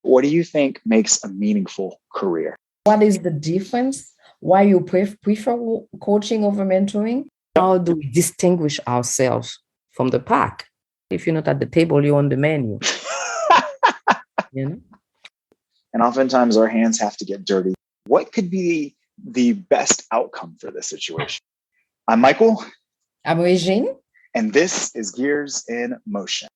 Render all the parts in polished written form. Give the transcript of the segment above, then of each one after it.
What do you think makes a meaningful career? What is the difference? Why you prefer coaching over mentoring? How do we distinguish ourselves from the pack? If you're not at the table, you're on the menu. You know? And oftentimes our hands have to get dirty. What could be the best outcome for this situation? I'm Michael. I'm Regine. And this is Gears in Motion.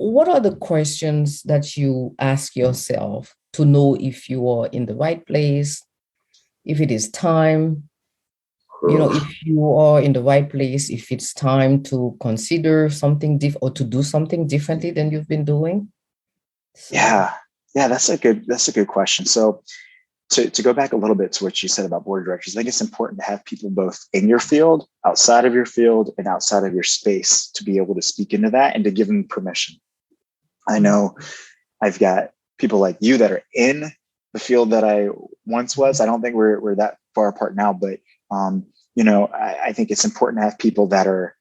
What are the questions that you ask yourself to know if you are in the right place, if it is time, if you are in the right place, if it's time to consider something different or to do something differently than you've been doing? So. Yeah, that's a good question. So to go back a little bit to what you said about board of directors, I think it's important to have people both in your field, outside of your field, and outside of your space to be able to speak into that and to give them permission. I know I've got people like you that are in the field that I once was. I don't think we're that far apart now, but I think it's important to have people that are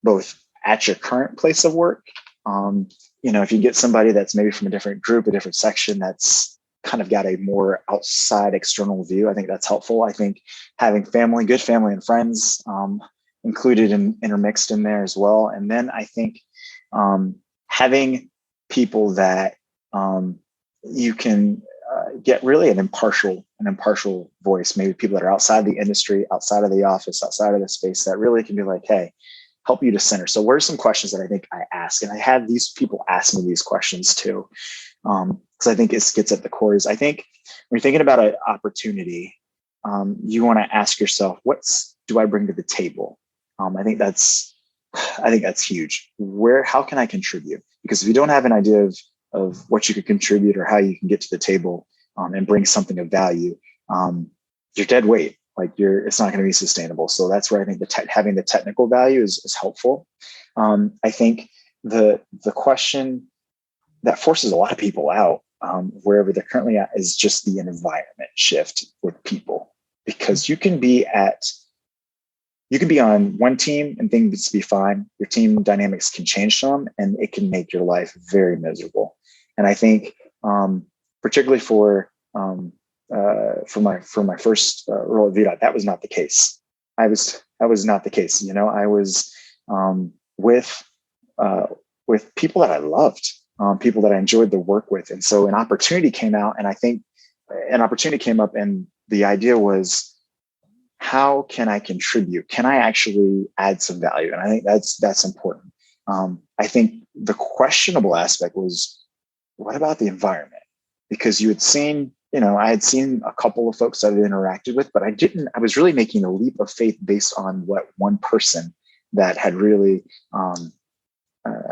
both at your current place of work. If you get somebody that's maybe from a different group, a different section, that's kind of got a more outside external view, I think that's helpful. I think having good family and friends included and intermixed in there as well. And then I think having people that you can get really an impartial voice, maybe people that are outside the industry, outside of the office, outside of the space, that really can be like, hey, help you to center. So what are some questions that I think I ask? And I had these people ask me these questions too, because I think it gets at the core is, I think when you're thinking about an opportunity, you want to ask yourself, what do I bring to the table? I think that's huge. How can I contribute? Because if you don't have an idea of what you could contribute or how you can get to the table and bring something of value, you're dead weight. It's not going to be sustainable. So that's where I think having the technical value is helpful. I think the question that forces a lot of people out wherever they're currently at is just the environment shift with people, because you can be on one team and things be fine. Your team dynamics can change some, and it can make your life very miserable. And I think, particularly for my first role at VDOT, that was not the case. I was not the case. I was with people that I loved, people that I enjoyed the work with, and so an opportunity came out, and I think an opportunity came up, and the idea was, how can I contribute? Can I actually add some value? And I think that's important. I think the questionable aspect was, what about the environment? Because you had seen, I had seen a couple of folks that I had interacted with, but I was really making a leap of faith based on what one person that had really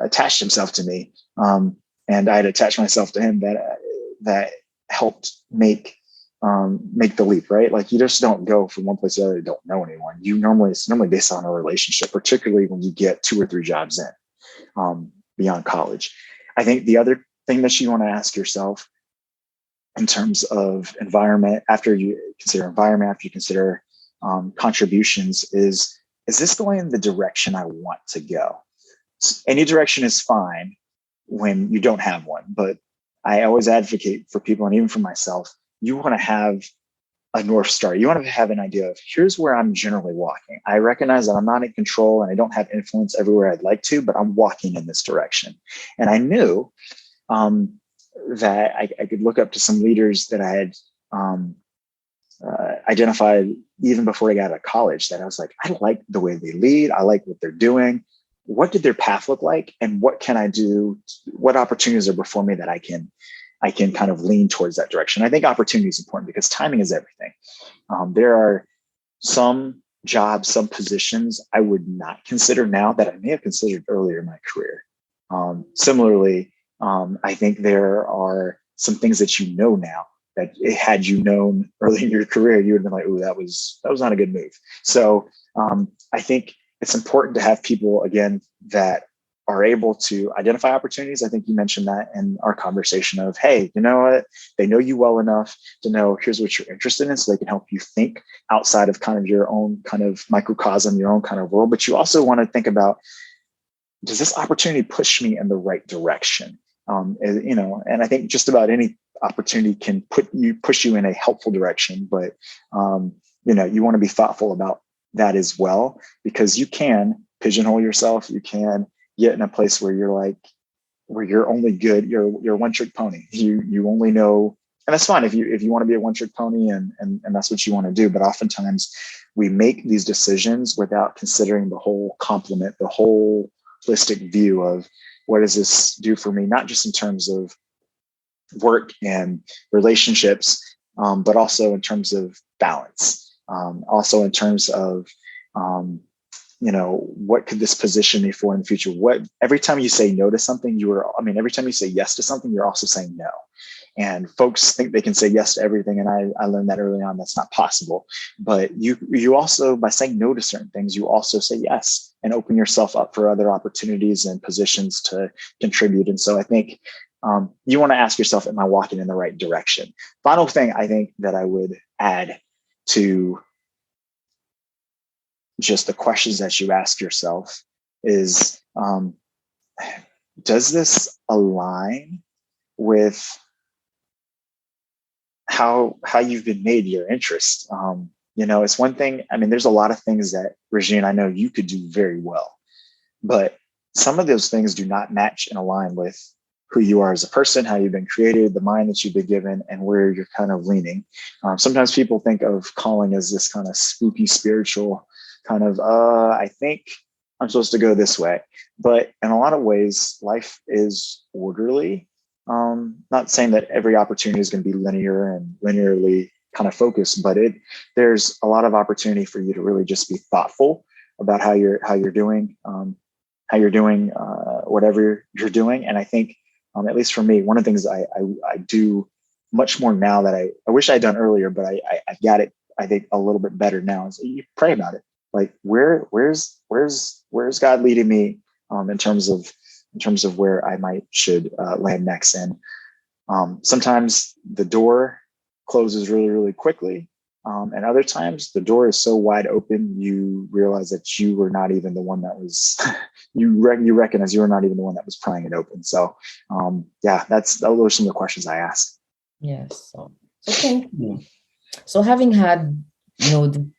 attached himself to me. And I had attached myself to him that helped make the leap, right? You just don't go from one place to the other. You don't know anyone. It's normally based on a relationship, particularly when you get 2 or 3 jobs in beyond college. I think the other thing that you want to ask yourself in terms of environment, after you consider contributions, is this going in the direction I want to go? Any direction is fine when you don't have one, but I always advocate for people, and even for myself, you want to have a North Star. You want to have an idea of, here's where I'm generally walking. I recognize that I'm not in control and I don't have influence everywhere I'd like to, but I'm walking in this direction. And I knew that I could look up to some leaders that I had identified even before I got out of college, that I was like, I like the way they lead. I like what they're doing. what did their path look like, and what can I do? What opportunities are before me that I can kind of lean towards that direction. I think opportunity is important because timing is everything. There are some jobs, some positions I would not consider now that I may have considered earlier in my career. Similarly, I think there are some things that you know now that had you known early in your career, you would have been like, "Oh, that was not a good move." So I think it's important to have people, again, that are able to identify opportunities. I think you mentioned that in our conversation of, hey, you know what? They know you well enough to know here's what you're interested in, so they can help you think outside of kind of your own kind of microcosm, your own kind of world. But you also want to think about, does this opportunity push me in the right direction? And I think just about any opportunity can push you in a helpful direction, but you want to be thoughtful about that as well, because you can pigeonhole yourself. You can get in a place where you're only good. You're a one-trick pony. You only know, and that's fine if you want to be a one-trick pony and that's what you want to do. But oftentimes we make these decisions without considering the whole complement, the whole holistic view of what does this do for me, not just in terms of work and relationships, but also in terms of balance, also in terms of what could this position me for in the future? Every time you say no to something, every time you say yes to something, you're also saying no. And folks think they can say yes to everything. And I learned that early on, that's not possible. But you also, by saying no to certain things, you also say yes and open yourself up for other opportunities and positions to contribute. And so I think you want to ask yourself, am I walking in the right direction? Final thing I think that I would add to just the questions that you ask yourself is, does this align with how you've been made, your interest? It's one thing. I mean, there's a lot of things that, Regine, I know you could do very well, but some of those things do not match and align with who you are as a person, how you've been created, the mind that you've been given, and where you're kind of leaning. Sometimes people think of calling as this kind of spooky spiritual kind of, I think I'm supposed to go this way. But in a lot of ways, life is orderly. Not saying that every opportunity is going to be linear and linearly kind of focused, but there's a lot of opportunity for you to really just be thoughtful about how you're doing, whatever you're doing. And I think, at least for me, one of the things I do much more now that I wish I'd done earlier, but I got it, I think, a little bit better now, is you pray about it. Like, where's God leading me in terms of where I should land next? And sometimes the door closes really, really quickly. And other times the door is so wide open, you realize that you were not even the one that was, you recognize you were not even the one that was prying it open. So those are some of the questions I asked. Yes. So thank you. So having had,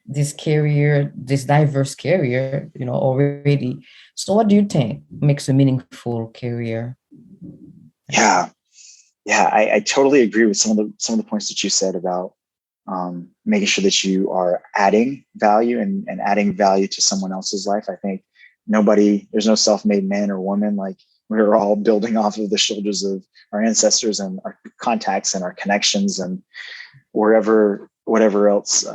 this career, this diverse career, already, so what do you think makes a meaningful career? Yeah. I totally agree with some of the points that you said about making sure that you are adding value and adding value to someone else's life. I think there's no self-made man or woman. Like, we're all building off of the shoulders of our ancestors and our contacts and our connections and whatever else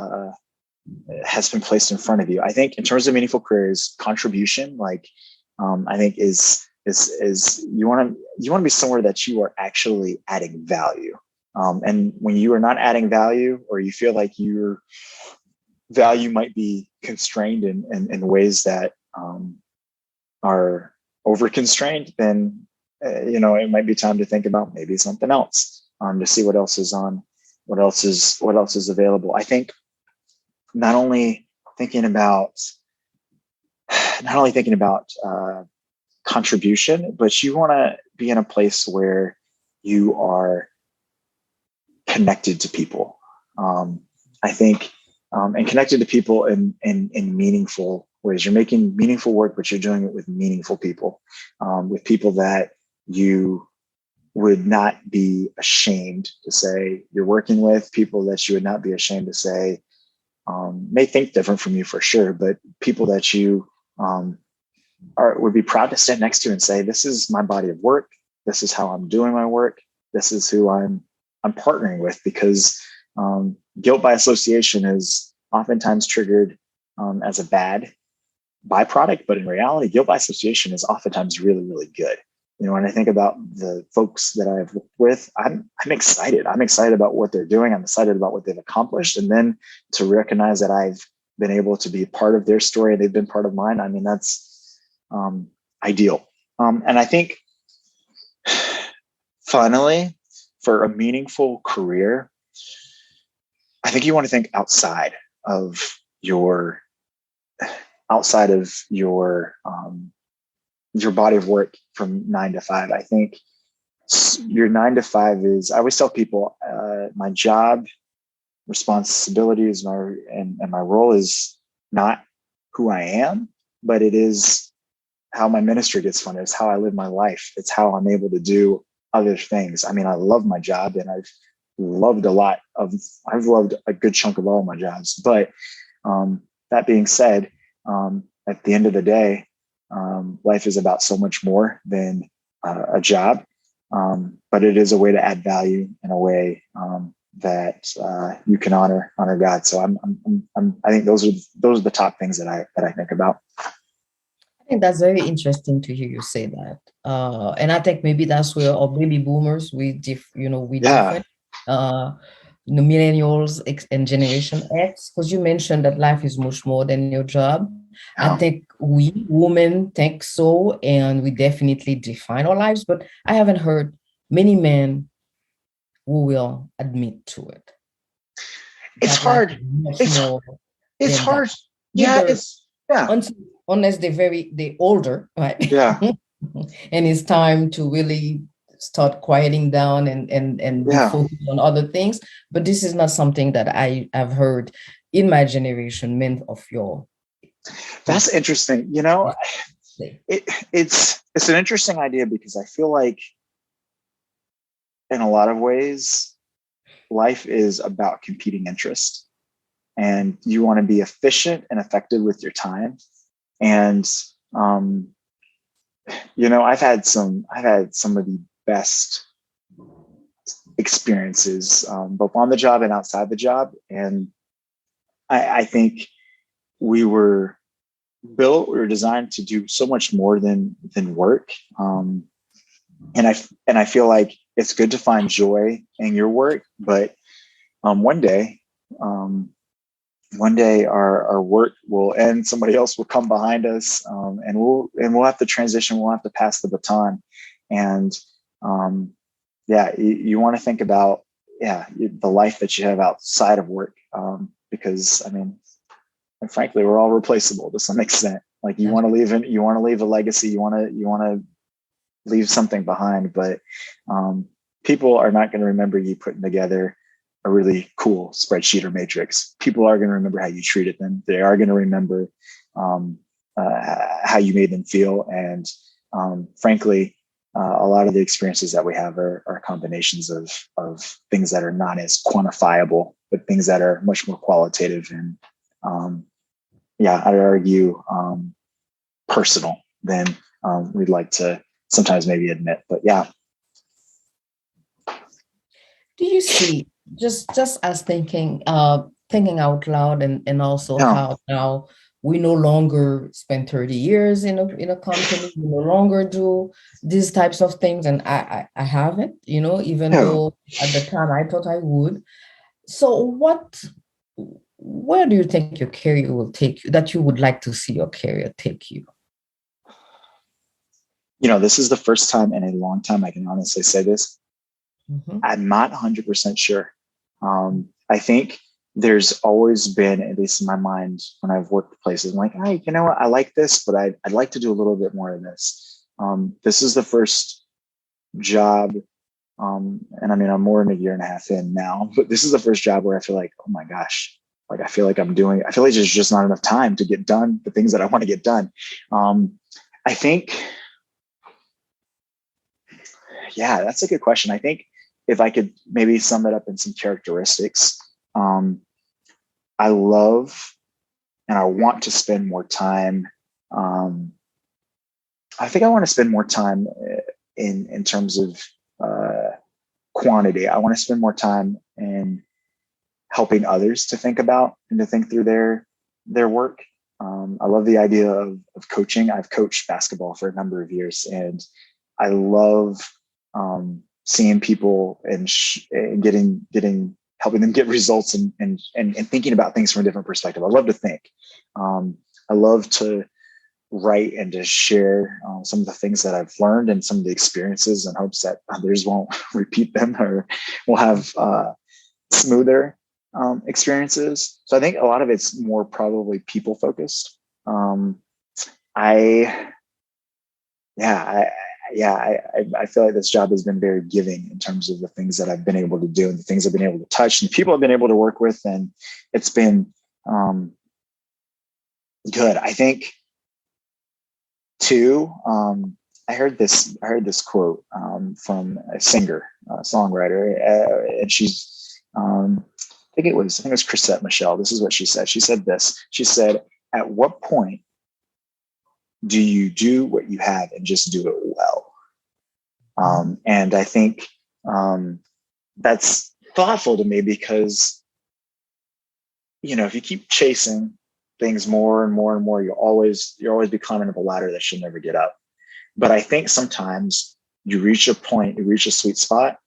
has been placed in front of you. I think in terms of meaningful careers, contribution, I think is you want to be somewhere that you are actually adding value. And when you are not adding value, or you feel like your value might be constrained in ways that are over constrained, then it might be time to think about maybe something else, to see what else is available. I think not only thinking about contribution, but you want to be in a place where you are connected to people. I think, and connected to people in meaningful ways. You're making meaningful work, but you're doing it with meaningful people, with people that you would not be ashamed to say you're working with, people that you would not be ashamed to say may think different from you for sure, but people that you would be proud to stand next to and say, this is my body of work. This is how I'm doing my work. This is who I'm partnering with, because guilt by association is oftentimes triggered as a bad byproduct, but in reality, guilt by association is oftentimes really, really good. When I think about the folks that I've worked with, I'm excited. I'm excited about what they're doing. I'm excited about what they've accomplished. And then to recognize that I've been able to be part of their story, they've been part of mine. I mean, that's ideal. And I think finally, for a meaningful career, I think you want to think outside of your body of work from 9 to 5. I think your 9 to 5 is, I always tell people, my job responsibilities and my role is not who I am, but it is how my ministry gets funded. It's how I live my life. It's how I'm able to do other things. I mean, I love my job, and I've loved a good chunk of all my jobs. But that being said, at the end of the day, life is about so much more than a job, but it is a way to add value in a way that you can honor God. So I think those are the top things that I think about. I think that's very interesting to hear you say that. And I think maybe that's where our baby boomers, we different. Millennials and Generation X, because you mentioned that life is much more than your job. I think we women think so, and we definitely define our lives, but I haven't heard many men who will admit to it. It's hard. It's hard. Unless they're older, right? Yeah. And it's time to really start quieting down and be focused on other things. But this is not something that I have heard in my generation, men of your. That's interesting. It's an interesting idea, because I feel like in a lot of ways, life is about competing interest, and you want to be efficient and effective with your time. And, I've had some of the best experiences, both on the job and outside the job. And I think we were designed to do so much more than work. And I feel like it's good to find joy in your work, but one day our work will end. Somebody else will come behind us, and we'll have to transition. We'll have to pass the baton. And you want to think about the life that you have outside of work, because I mean, and frankly, we're all replaceable to some extent. Like you want to leave a legacy. You want to leave something behind, but people are not going to remember you putting together a really cool spreadsheet or matrix. People are going to remember how you treated them. They are going to remember how you made them feel. And frankly, a lot of the experiences that we have are combinations of things that are not as quantifiable, but things that are much more qualitative and I'd argue personal than we'd like to sometimes maybe admit. But yeah. Do you see, just as thinking out loud, and also how now we no longer spend 30 years in a company, we no longer do these types of things, and I haven't, even though at the time I thought I would. So where do you think your career will take you, that you would like to see your career take you? This is the first time in a long time I can honestly say this. Mm-hmm. I'm not 100% sure. I think there's always been, at least in my mind, when I've worked places, I'm like, hey, you know what? I like this, but I'd like to do a little bit more of this. This is the first job. And I mean, I'm more than a year and a half in now, but this is the first job where I feel like, oh my gosh, like I feel like there's just not enough time to get done the things that I want to get done. I think, that's a good question. I think if I could maybe sum it up in some characteristics, I love and I want to spend more time I think I want to spend more time in terms of uh, quantity. I want to spend more time in helping others to think about and to think through their work. I love the idea of coaching. I've coached basketball for a number of years, and I love seeing people and getting helping them get results and thinking about things from a different perspective. I love to think. I love to write and to share some of the things that I've learned and some of the experiences in hopes that others won't repeat them or will have smoother experiences. So I think a lot of it's more probably people focused. I, yeah, I, I feel like this job has been very giving in terms of the things that I've been able to do and the things I've been able to touch and the people I've been able to work with. And it's been good. I think too, I heard this quote from a singer, songwriter, and she's, I think it was Chrisette Michelle. This is what she said. She said this. She said, "At what point do you do what you have and just do it well?" And I think that's thoughtful to me because, if you keep chasing things more and more and more, you'll always be climbing up a ladder that you'll never get up. But I think sometimes you reach a point, you reach a sweet spot,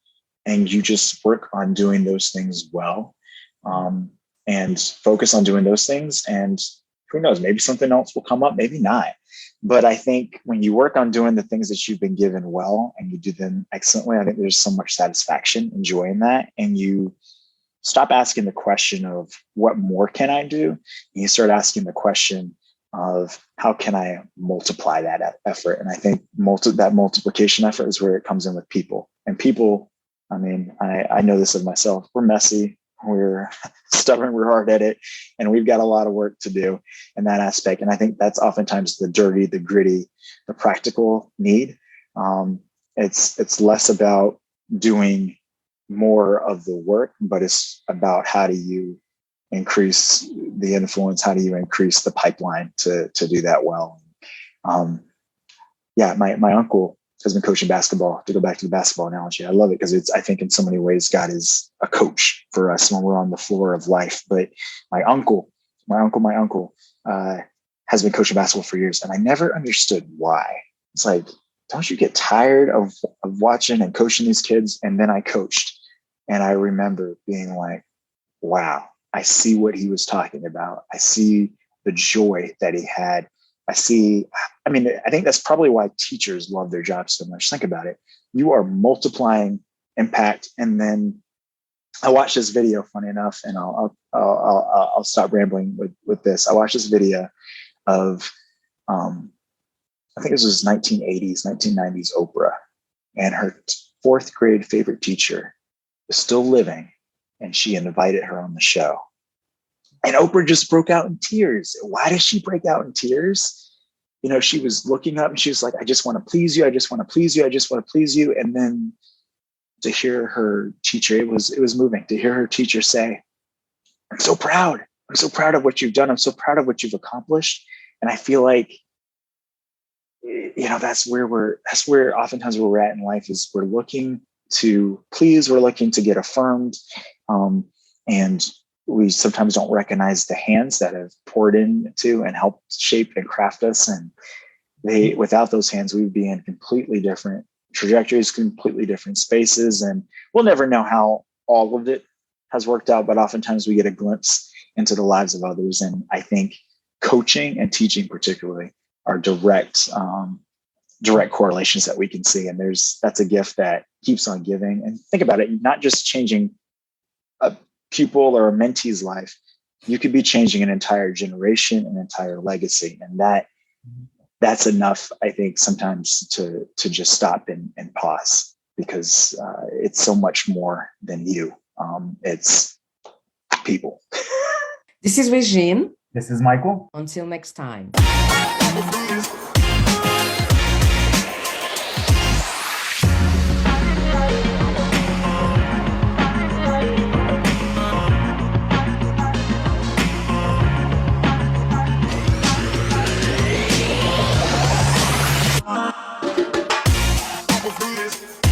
and you just work on doing those things well, and focus on doing those things. And who knows, maybe something else will come up, maybe not. But I think when you work on doing the things that you've been given well and you do them excellently, I think there's so much satisfaction enjoying that. And you stop asking the question of what more can I do? And you start asking the question of how can I multiply that effort? And I think that multiplication effort is where it comes in with people. And people, I mean, I know this of myself. We're messy, we're stubborn, we're hard at it, and we've got a lot of work to do in that aspect. And I think that's oftentimes the dirty, the gritty, the practical need. It's less about doing more of the work, but it's about how do you increase the influence? How do you increase the pipeline to do that well? My uncle has been coaching basketball. To go back to the basketball analogy, I love it because I think in so many ways, God is a coach for us when we're on the floor of life. But my uncle has been coaching basketball for years, and I never understood why. It's like, don't you get tired of watching and coaching these kids? And then I coached, and I remember being like, wow, I see what he was talking about. I see the joy that he had. I think that's probably why teachers love their jobs so much. Think about it. You are multiplying impact. And then I watched this video, funny enough, and I'll stop rambling with this. I watched this video of, I think this was 1980s, 1990s Oprah, and her fourth grade favorite teacher is still living, and she invited her on the show. And Oprah just broke out in tears. Why does she break out in tears? She was looking up and she was like, I just want to please you. I just want to please you. I just want to please you. And then to hear her teacher, it was moving to hear her teacher say, I'm so proud. I'm so proud of what you've done. I'm so proud of what you've accomplished. And I feel like, that's where oftentimes where we're at in life is we're looking to please, we're looking to get affirmed. And we sometimes don't recognize the hands that have poured into and helped shape and craft us. And without those hands, we would be in completely different trajectories, completely different spaces. And we'll never know how all of it has worked out, but oftentimes we get a glimpse into the lives of others. And I think coaching and teaching particularly are direct correlations that we can see. And that's a gift that keeps on giving. And think about it, not just changing a pupil or a mentee's life, you could be changing an entire generation, an entire legacy. And that's enough, I think, sometimes to just stop and pause, because it's so much more than you. It's people. This is Regine. This is Michael. Until next time. this.